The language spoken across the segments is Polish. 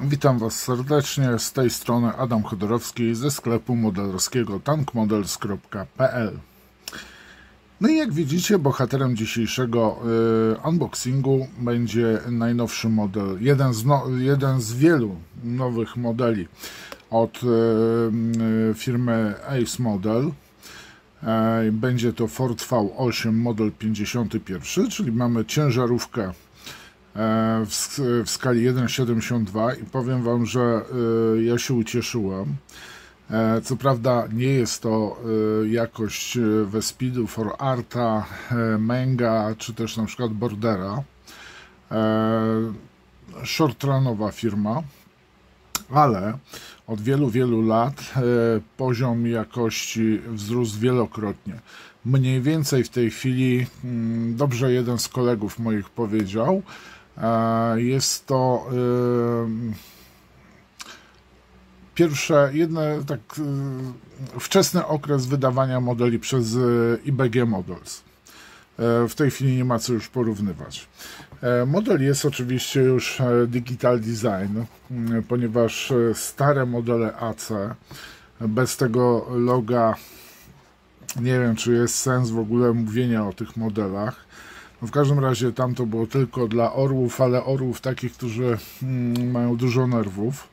Witam Was serdecznie, z tej strony Adam Chodorowski ze sklepu modelarskiego tankmodels.pl. No i jak widzicie, bohaterem dzisiejszego unboxingu będzie najnowszy model, jeden z wielu nowych modeli od firmy Ace Model. Będzie to Ford V8 model 51, czyli mamy ciężarówkę w skali 1,72 i powiem Wam, że ja się ucieszyłem. Co prawda nie jest to jakość Vespidu, Forarta, Menga czy też na przykład Bordera. Shortrunowa firma, ale od wielu lat poziom jakości wzrósł wielokrotnie. Mniej więcej w tej chwili, dobrze jeden z kolegów moich powiedział, jest to wczesny okres wydawania modeli przez IBG Models. W tej chwili nie ma co już porównywać. Model jest oczywiście już Digital Design, ponieważ stare modele AC bez tego loga, nie wiem, czy jest sens w ogóle mówienia o tych modelach. No w każdym razie tam to było tylko dla orłów, ale orłów takich, którzy mają dużo nerwów.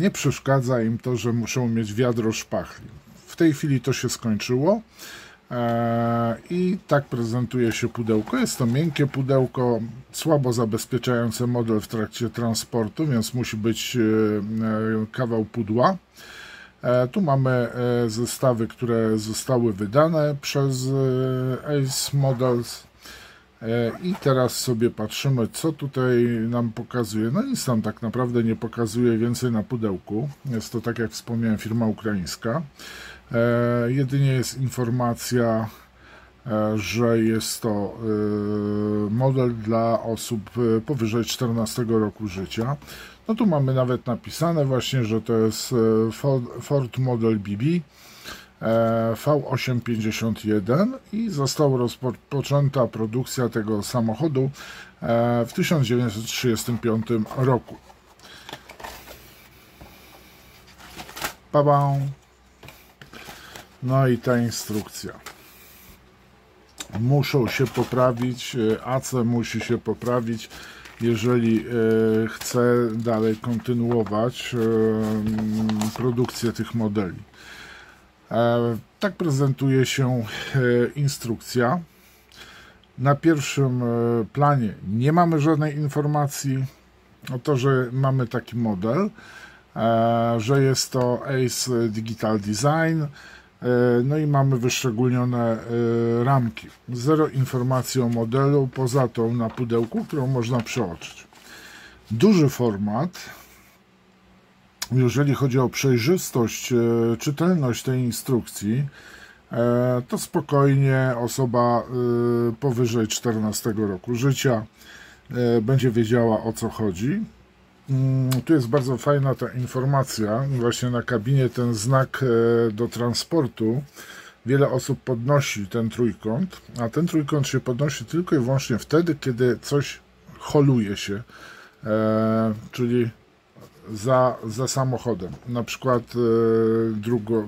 Nie przeszkadza im to, że muszą mieć wiadro szpachli. W tej chwili to się skończyło i tak prezentuje się pudełko. Jest to miękkie pudełko, słabo zabezpieczające model w trakcie transportu, więc musi być kawał pudła. Tu mamy zestawy, które zostały wydane przez Ace Models i teraz sobie patrzymy, co tutaj nam pokazuje. No nic nam tak naprawdę nie pokazuje więcej na pudełku. Jest to, tak jak wspomniałem, firma ukraińska. Jedynie jest informacja, że jest to model dla osób powyżej 14 roku życia. No tu mamy nawet napisane właśnie, że to jest Ford Model BB V851 i została rozpoczęta produkcja tego samochodu w 1935 roku. Babam. No i ta instrukcja. Muszą się poprawić, AC musi się poprawić, jeżeli chce dalej kontynuować produkcję tych modeli. Tak prezentuje się instrukcja. Na pierwszym planie nie mamy żadnej informacji o to, że mamy taki model, że jest to Ace Digital Design. No i mamy wyszczególnione ramki. Zero informacji o modelu, poza tą na pudełku, którą można przeoczyć. Duży format. Jeżeli chodzi o przejrzystość, czytelność tej instrukcji, to spokojnie osoba powyżej 14 roku życia będzie wiedziała, o co chodzi. Tu jest bardzo fajna ta informacja, właśnie na kabinie ten znak do transportu. Wiele osób podnosi ten trójkąt, a ten trójkąt się podnosi tylko i wyłącznie wtedy, kiedy coś holuje się, czyli za samochodem, na przykład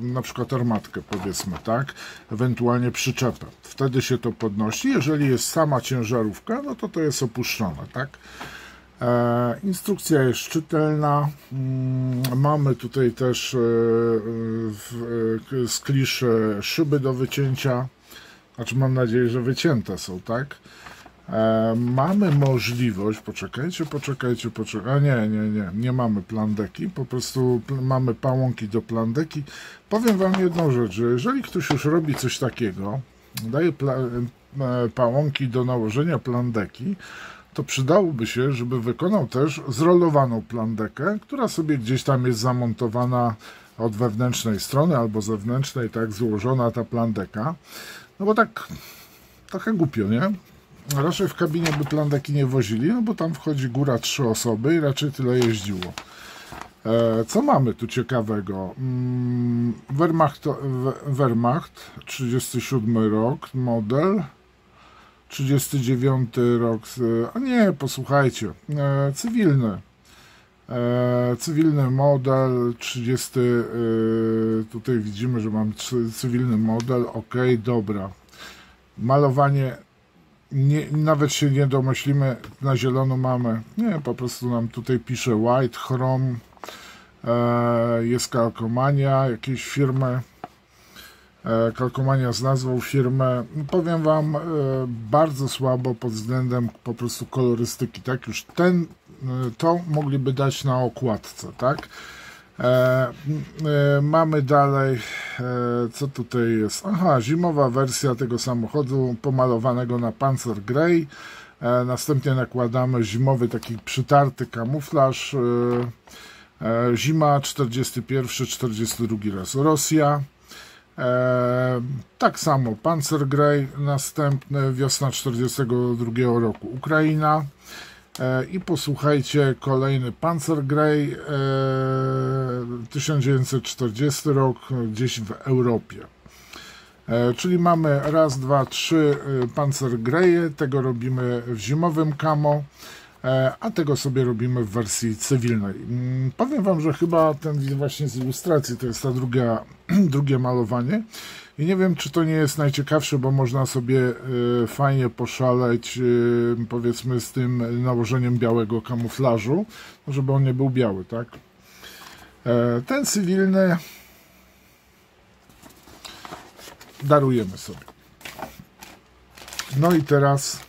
na przykład armatkę, powiedzmy, tak, ewentualnie przyczepę. Wtedy się to podnosi. Jeżeli jest sama ciężarówka, no to jest opuszczone, tak. Instrukcja jest czytelna. Mamy tutaj też z kliszy szyby do wycięcia. Znaczy mam nadzieję, że wycięte są, tak? Mamy możliwość, poczekajcie. A nie mamy plandeki, po prostu mamy pałąki do plandeki. Powiem Wam jedną rzecz, że jeżeli ktoś już robi coś takiego, daje pałąki do nałożenia plandeki, to przydałoby się, żeby wykonał też zrolowaną plandekę, która sobie gdzieś tam jest zamontowana od wewnętrznej strony albo zewnętrznej, tak złożona ta plandeka. No bo tak trochę głupio, nie? Raczej w kabinie by plandeki nie wozili, no bo tam wchodzi góra 3 osoby i raczej tyle jeździło. Co mamy tu ciekawego? Wehrmacht 37 rok, model 39 rok, a nie, posłuchajcie, cywilny. Cywilny model 30, tutaj widzimy, że mam cywilny model, ok, dobra. Malowanie, nawet się nie domyślimy, na zielono mamy, nie, po prostu nam tutaj pisze white, chrome, jest kalkomania jakiejś firmy, kalkomania z nazwą firmy. Powiem wam, bardzo słabo pod względem po prostu kolorystyki, tak, już to mogliby dać na okładce, tak. Mamy dalej, co tutaj jest, aha, zimowa wersja tego samochodu pomalowanego na Panzer Grey, następnie nakładamy zimowy taki przytarty kamuflaż, zima 41-42 raz Rosja, tak samo Panzer Grey, następny wiosna 42 roku Ukraina. I posłuchajcie, kolejny Panzer Grey, 1940 rok, gdzieś w Europie. Czyli mamy raz, dwa, trzy Panzer Greje, tego robimy w zimowym camo, a tego sobie robimy w wersji cywilnej. Powiem wam, że chyba ten właśnie z ilustracji to jest ta drugie malowanie. I nie wiem, czy to nie jest najciekawsze, bo można sobie fajnie poszaleć, powiedzmy, z tym nałożeniem białego kamuflażu, żeby on nie był biały, tak? Ten cywilny darujemy sobie. No i teraz,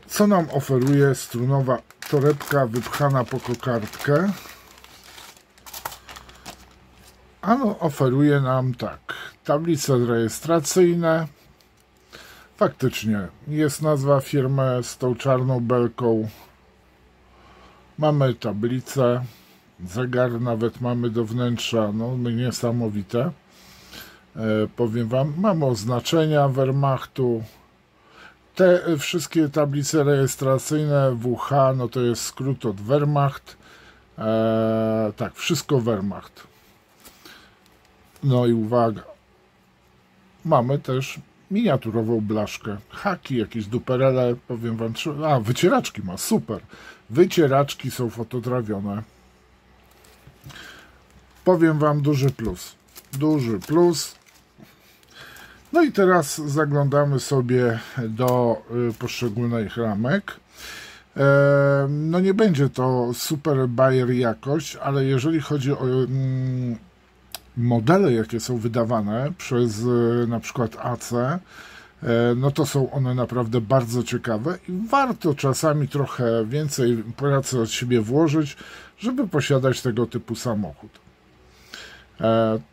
co nam oferuje strunowa torebka wypchana po kokardkę? Ano oferuje nam tak, tablice rejestracyjne, faktycznie jest nazwa firmy z tą czarną belką, mamy tablicę, zegar nawet mamy do wnętrza, no niesamowite, powiem wam, mamy oznaczenia Wehrmachtu, te wszystkie tablice rejestracyjne WH, no to jest skrót od Wehrmacht, tak, wszystko Wehrmacht. No i uwaga, mamy też miniaturową blaszkę, haki, jakieś duperele, powiem wam, wycieraczki ma, super, wycieraczki są fototrawione, powiem wam, duży plus. No i teraz zaglądamy sobie do poszczególnych ramek. No nie będzie to super bajer jakość, ale jeżeli chodzi o modele, jakie są wydawane przez na przykład AC, no to są one naprawdę bardzo ciekawe i warto czasami trochę więcej pracy od siebie włożyć, żeby posiadać tego typu samochód.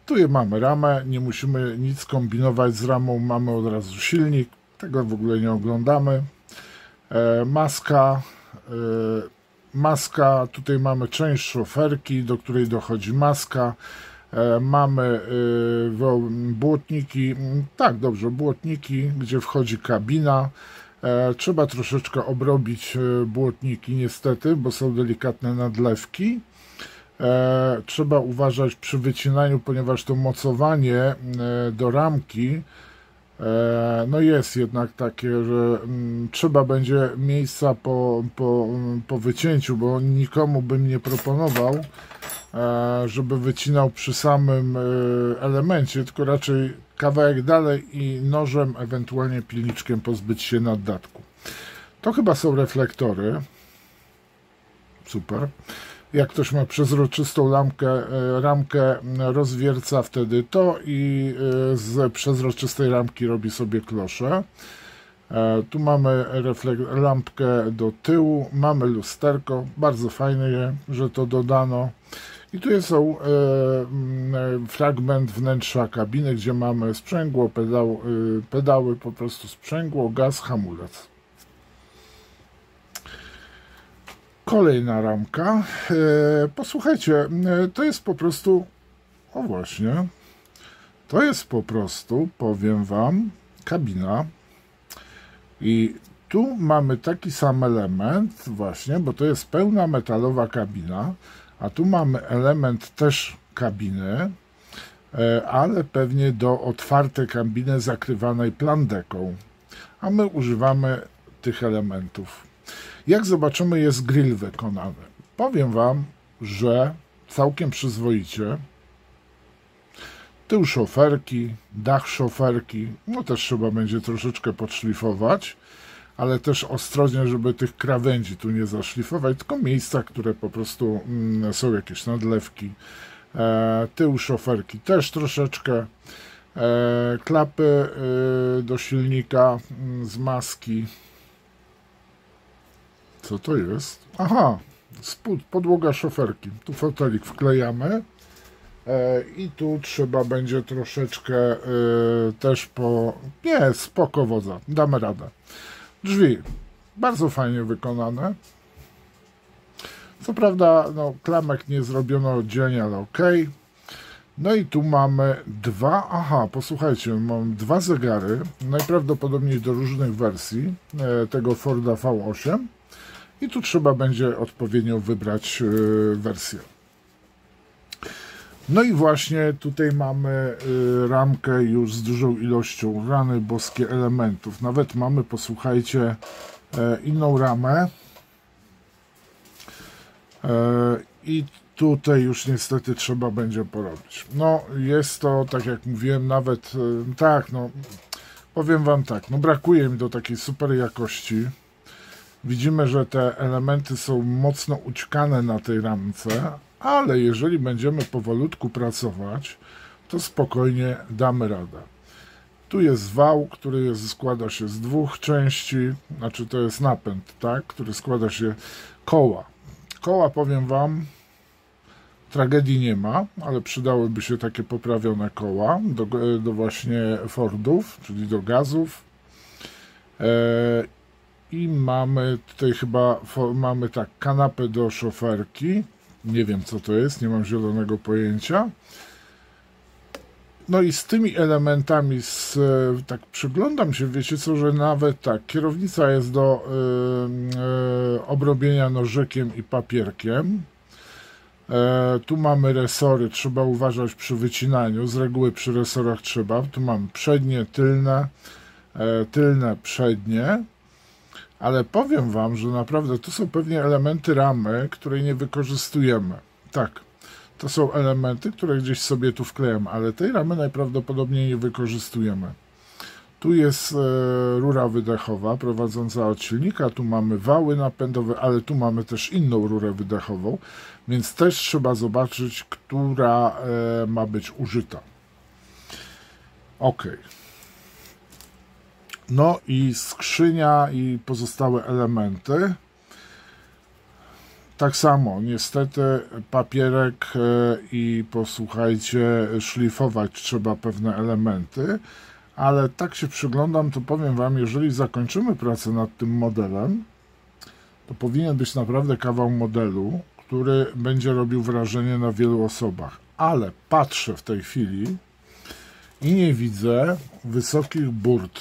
Tu mamy ramę, nie musimy nic kombinować z ramą, mamy od razu silnik, tego w ogóle nie oglądamy. Maska, tutaj mamy część szoferki, do której dochodzi maska. Mamy błotniki, tak dobrze, błotniki, gdzie wchodzi kabina. Trzeba troszeczkę obrobić błotniki niestety, bo są delikatne nadlewki. Trzeba uważać przy wycinaniu, ponieważ to mocowanie do ramki no jest jednak takie, że trzeba będzie miejsca po wycięciu, bo nikomu bym nie proponował, żeby wycinał przy samym elemencie, tylko raczej kawałek dalej i nożem, ewentualnie pilniczkiem pozbyć się naddatku. To chyba są reflektory. Super. Jak ktoś ma przezroczystą ramkę, rozwierca wtedy to i z przezroczystej ramki robi sobie klosze. Tu mamy lampkę do tyłu, mamy lusterko, bardzo fajne, że to dodano. I tu jest fragment wnętrza kabiny, gdzie mamy sprzęgło, pedały, po prostu sprzęgło, gaz, hamulec. Kolejna ramka. Posłuchajcie, to jest po prostu, o właśnie, to jest po prostu, powiem wam, kabina. I tu mamy taki sam element, właśnie, bo to jest pełna metalowa kabina, a tu mamy element też kabiny, ale pewnie do otwartej kabiny zakrywanej plandeką. A my używamy tych elementów. Jak zobaczymy, jest grill wykonany. powiem Wam, że całkiem przyzwoicie. Tył szoferki, dach szoferki, no też trzeba będzie troszeczkę podszlifować, ale też ostrożnie, żeby tych krawędzi tu nie zaszlifować, tylko miejsca, które po prostu są jakieś nadlewki. Tył szoferki też troszeczkę. Klapy do silnika z maski. Co to jest? Aha, spód, podłoga szoferki. Tu fotelik wklejamy. I tu trzeba będzie troszeczkę też Nie, spoko wodza, damy radę. Drzwi, bardzo fajnie wykonane. Co prawda, no, klamek nie zrobiono oddzielnie, ale ok. No i tu mamy posłuchajcie, mam dwa zegary, najprawdopodobniej do różnych wersji tego Forda V8. I tu trzeba będzie odpowiednio wybrać wersję. No i właśnie tutaj mamy ramkę już z dużą ilością, rany boskie, elementów. Nawet mamy, posłuchajcie, inną ramę. I tutaj już niestety trzeba będzie porobić. No jest to, tak jak mówiłem, nawet tak, no powiem Wam tak, no brakuje mi do takiej super jakości. Widzimy, że te elementy są mocno ućkane na tej ramce, ale jeżeli będziemy powolutku pracować, to spokojnie damy radę. Tu jest wał, który składa się z dwóch części, znaczy to jest napęd, tak, który składa się koła. Koła, powiem Wam, tragedii nie ma, ale przydałyby się takie poprawione koła do właśnie Fordów, czyli do gazów. I mamy tutaj chyba, mamy tak, kanapę do szoferki. Nie wiem co to jest, nie mam zielonego pojęcia. No i z tymi elementami, tak przyglądam się, wiecie co, że nawet tak, kierownica jest do obrobienia nożykiem i papierkiem. Tu mamy resory, trzeba uważać przy wycinaniu, z reguły przy resorach trzeba. Tu mamy przednie, tylne, przednie. Ale powiem Wam, że naprawdę to są pewnie elementy ramy, której nie wykorzystujemy. Tak, to są elementy, które gdzieś sobie tu wklejam, ale tej ramy najprawdopodobniej nie wykorzystujemy. Tu jest rura wydechowa prowadząca od silnika, tu mamy wały napędowe, ale tu mamy też inną rurę wydechową, więc też trzeba zobaczyć, która ma być użyta. Ok. No i skrzynia i pozostałe elementy. Tak samo, niestety papierek i posłuchajcie, szlifować trzeba pewne elementy, ale tak się przyglądam, to powiem Wam, jeżeli zakończymy pracę nad tym modelem, to powinien być naprawdę kawał modelu, który będzie robił wrażenie na wielu osobach. Ale patrzę w tej chwili i nie widzę wysokich burt.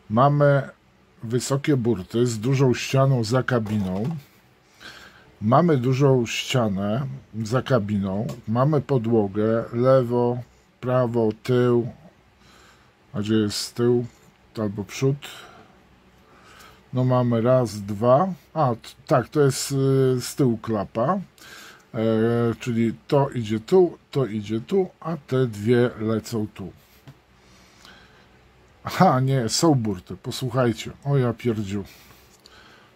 Mamy wysokie burty z dużą ścianą za kabiną. Mamy dużą ścianę za kabiną. Mamy podłogę, lewo, prawo, tył. A gdzie jest tył albo przód? No mamy raz, dwa. A, tak, to jest z tyłu klapa. Czyli to idzie tu, a te dwie lecą tu. Aha, nie, są burty, posłuchajcie, o ja pierdziu,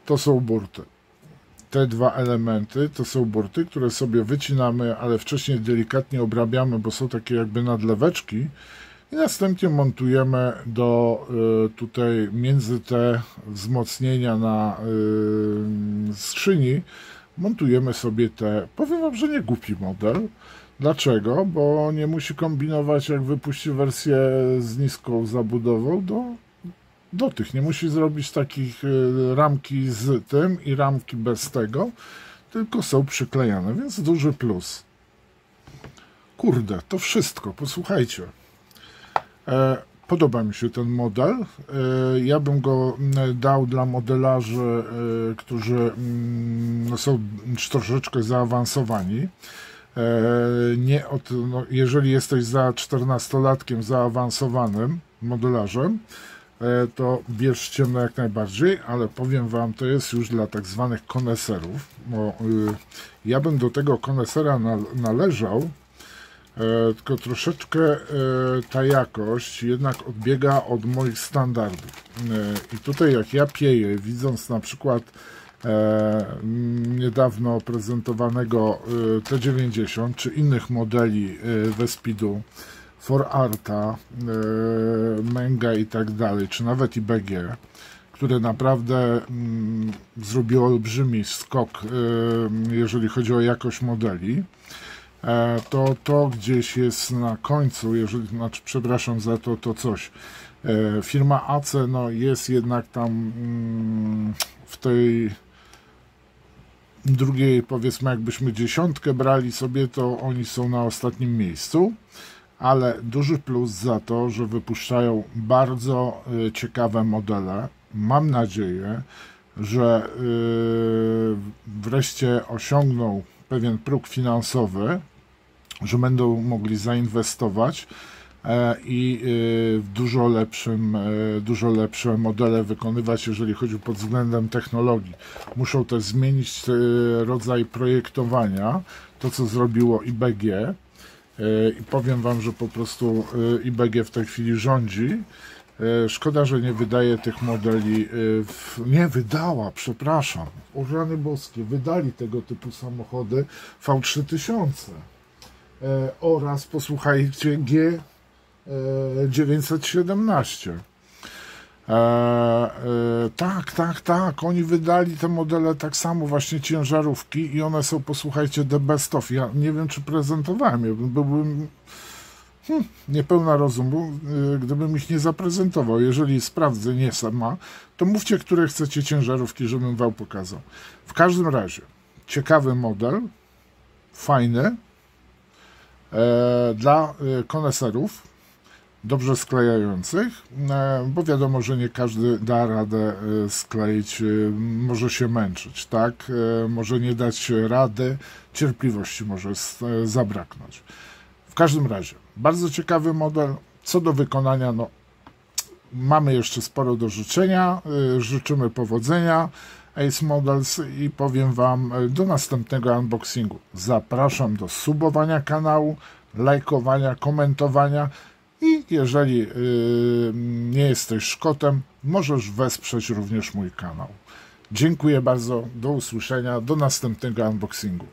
to są burty. Te dwa elementy to są burty, które sobie wycinamy, ale wcześniej delikatnie obrabiamy, bo są takie jakby nadleweczki i następnie montujemy do tutaj między te wzmocnienia na skrzyni, montujemy sobie te, powiem Wam, że nie głupi model. Dlaczego? Bo nie musi kombinować, jak wypuści wersję z niską zabudową do tych. Nie musi zrobić takich ramki z tym i ramki bez tego, tylko są przyklejane, więc duży plus. Kurde, to wszystko, posłuchajcie. Podoba mi się ten model. Ja bym go dał dla modelarzy, którzy są troszeczkę zaawansowani. Jeżeli jesteś za 14-latkiem zaawansowanym modelarzem, to bierzcie no jak najbardziej, ale powiem wam, to jest już dla tak zwanych koneserów, bo ja bym do tego konesera należał, tylko troszeczkę ta jakość jednak odbiega od moich standardów. I tutaj jak ja pieję, widząc na przykład niedawno prezentowanego T90 czy innych modeli Vespidu, ForArta, Menga i tak dalej, czy nawet IBG, które naprawdę zrobiło olbrzymi skok, jeżeli chodzi o jakość modeli, to gdzieś jest na końcu, jeżeli, znaczy przepraszam za to coś. Firma AC no, jest jednak tam w tej drugiej, powiedzmy, jakbyśmy dziesiątkę brali sobie, to oni są na ostatnim miejscu, ale duży plus za to, że wypuszczają bardzo ciekawe modele. Mam nadzieję, że wreszcie osiągną pewien próg finansowy, że będą mogli zainwestować i w dużo lepsze modele wykonywać, jeżeli chodzi pod względem technologii. Muszą też zmienić rodzaj projektowania, to co zrobiło IBG. I powiem wam, że po prostu IBG w tej chwili rządzi. Szkoda, że nie wydaje tych modeli, nie wydała, przepraszam, o rany boskie, wydali tego typu samochody V3000 oraz, posłuchajcie, G917. Tak, oni wydali te modele tak samo, właśnie ciężarówki i one są, posłuchajcie, the best of. Ja nie wiem, czy prezentowałem je, byłbym niepełna rozumu, gdybym ich nie zaprezentował. Jeżeli sprawdzę nie sama, to mówcie, które chcecie ciężarówki, żebym wam pokazał. W każdym razie, ciekawy model, fajny, dla koneserów, dobrze sklejających, bo wiadomo, że nie każdy da radę skleić, może się męczyć, tak? Może nie dać rady, cierpliwości może zabraknąć. W każdym razie, bardzo ciekawy model. Co do wykonania, no, mamy jeszcze sporo do życzenia. Życzymy powodzenia Ace Models i powiem wam, do następnego unboxingu. Zapraszam do subowania kanału, lajkowania, komentowania i jeżeli nie jesteś Szkotem, możesz wesprzeć również mój kanał. Dziękuję bardzo, do usłyszenia, do następnego unboxingu.